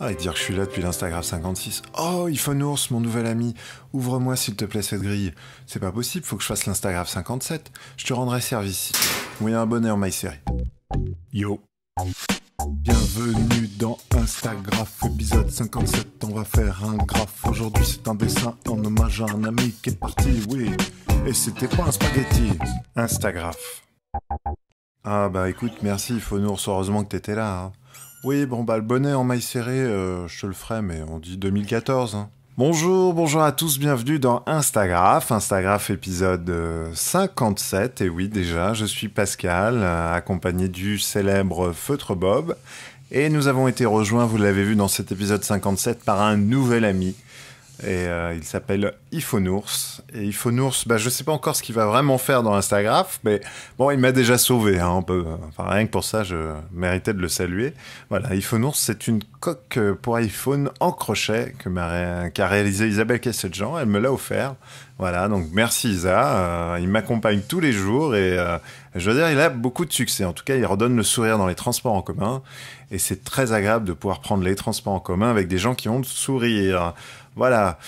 Ah, et dire que je suis là depuis l'Instagram 56. Oh, iPhoneours, mon nouvel ami, ouvre-moi s'il te plaît cette grille. C'est pas possible, faut que je fasse l'Instagram 57. Je te rendrai service. Oui, un bonnet en MySérie. Yo. Bienvenue dans Instagraph, épisode 57. On va faire un graphe. Aujourd'hui, c'est un dessin en hommage à un ami qui est parti, oui. Et c'était pas un spaghetti. Instagraph. Ah bah écoute, merci iPhoneours, heureusement que t'étais là. Hein. Oui, bon bah le bonnet en maille serrée, je te le ferai, mais on dit 2014. Hein. Bonjour à tous, bienvenue dans Instagraph épisode 57. Et oui, déjà, je suis Pascal, accompagné du célèbre Feutre Bob. Et nous avons été rejoints, vous l'avez vu dans cet épisode 57, par un nouvel ami. Et il s'appelle iPhoneours. Et iPhoneours, bah, je sais pas encore ce qu'il va vraiment faire dans Instagraph, mais bon, il m'a déjà sauvé, hein, un peu. Enfin, rien que pour ça, je méritais de le saluer. Voilà, iPhoneours, c'est une coque pour iPhone en crochet qu'a réalisé Isabelle Cassetjean. Elle me l'a offert. Voilà, donc merci Isa. Il m'accompagne tous les jours et je veux dire, il a beaucoup de succès. En tout cas, il redonne le sourire dans les transports en commun. Et c'est très agréable de pouvoir prendre les transports en commun avec des gens qui ont le sourire. Voilà.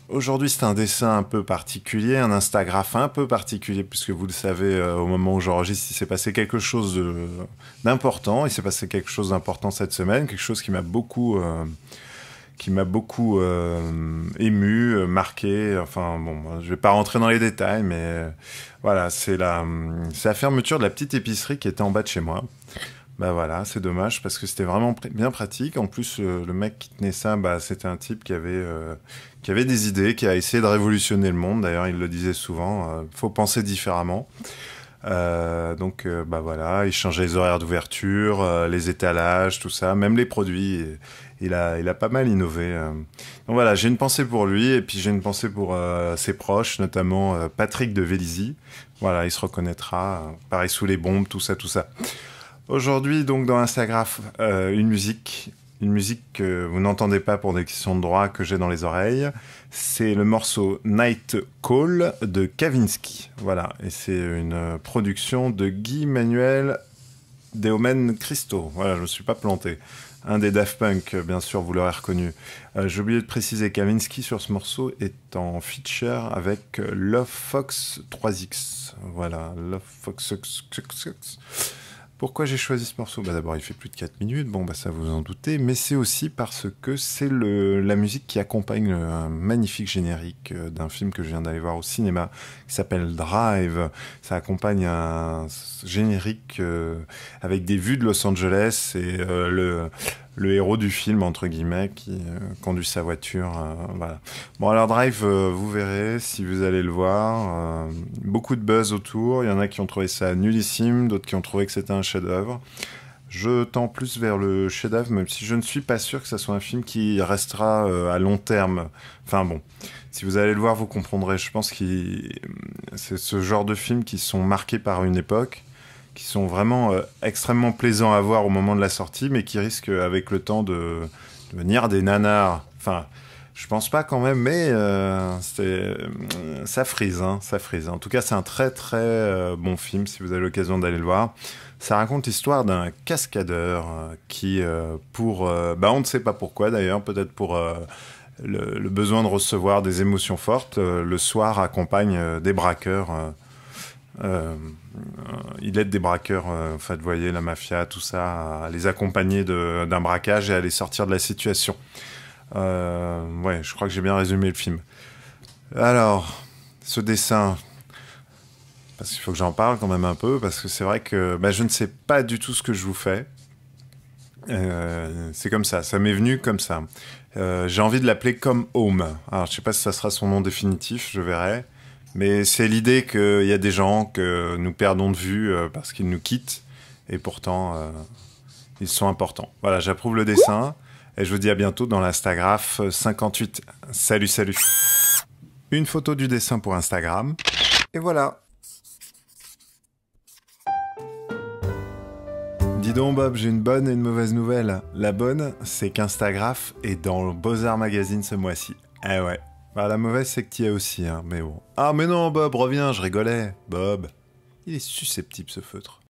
Aujourd'hui, c'est un dessin un peu particulier, un Instagraph un peu particulier, puisque vous le savez, au moment où j'enregistre, il s'est passé quelque chose d'important. Il s'est passé quelque chose d'important cette semaine, quelque chose qui m'a beaucoup ému, marqué. Enfin bon, je vais pas rentrer dans les détails, mais voilà, c'est la fermeture de la petite épicerie qui était en bas de chez moi. Bah voilà, c'est dommage parce que c'était vraiment bien pratique. En plus, le mec qui tenait ça, bah, c'était un type qui avait des idées, qui a essayé de révolutionner le monde. D'ailleurs, il le disait souvent, faut penser différemment. Donc, bah voilà, il changeait les horaires d'ouverture, les étalages, tout ça, même les produits. Et il a pas mal innové. Donc voilà, j'ai une pensée pour lui et puis j'ai une pensée pour ses proches, notamment Patrick de Vélizy. Voilà, il se reconnaîtra. Pareil, sous les bombes, tout ça, tout ça. Aujourd'hui, donc, dans Instagraph, une musique que vous n'entendez pas pour des questions de droit que j'ai dans les oreilles. C'est le morceau Night Call de Kavinsky. Voilà, et c'est une production de Guy Manuel Deomen Christo. Voilà, je me suis pas planté. Un des Daft Punk, bien sûr, vous l'aurez reconnu. J'ai oublié de préciser, Kavinsky sur ce morceau est en feature avec Love Fox 3X. Voilà, Love Fox. Pourquoi j'ai choisi ce morceau ? Bah d'abord, il fait plus de 4 minutes, bon bah ça vous en doutez, mais c'est aussi parce que c'est la musique qui accompagne un magnifique générique d'un film que je viens d'aller voir au cinéma, qui s'appelle Drive. Ça accompagne un générique avec des vues de Los Angeles et le héros du film, entre guillemets, qui conduit sa voiture. Voilà. Bon, alors Drive, vous verrez, si vous allez le voir, beaucoup de buzz autour. Il y en a qui ont trouvé ça nullissime, d'autres qui ont trouvé que c'était un chef-d'œuvre. Je tends plus vers le chef-d'œuvre, même si je ne suis pas sûr que ça soit un film qui restera à long terme. Enfin bon, si vous allez le voir, vous comprendrez. Je pense que c'est ce genre de films qui sont marqués par une époque, qui sont vraiment extrêmement plaisants à voir au moment de la sortie, mais qui risquent avec le temps de devenir des nanars. Enfin, je pense pas quand même, mais ça frise, hein, ça frise. En tout cas, c'est un très très bon film si vous avez l'occasion d'aller le voir. Ça raconte l'histoire d'un cascadeur qui, on ne sait pas pourquoi d'ailleurs, peut-être pour le besoin de recevoir des émotions fortes, le soir accompagne des braqueurs. Il aide des braqueurs, en fait, vous voyez, la mafia, tout ça, à les accompagner d'un braquage et à les sortir de la situation. Ouais, je crois que j'ai bien résumé le film. Alors, ce dessin, parce qu'il faut que j'en parle quand même un peu, parce que c'est vrai que je ne sais pas du tout ce que je vous fais. C'est comme ça m'est venu comme ça. J'ai envie de l'appeler Come Home. Alors, je sais pas si ça sera son nom définitif, je verrai. Mais c'est l'idée qu'il y a des gens que nous perdons de vue parce qu'ils nous quittent, et pourtant, ils sont importants. Voilà, j'approuve le dessin, et je vous dis à bientôt dans l'Instagraph 58. Salut, salut. Une photo du dessin pour Instagram, et voilà. Dis donc Bob, j'ai une bonne et une mauvaise nouvelle. La bonne, c'est qu'Instagraph est dans le Beaux-Arts Magazine ce mois-ci. Eh ouais. Bah, la mauvaise, c'est que t'y es aussi, hein, mais bon. Ah, mais non, Bob, reviens, je rigolais. Bob, il est susceptible, ce feutre.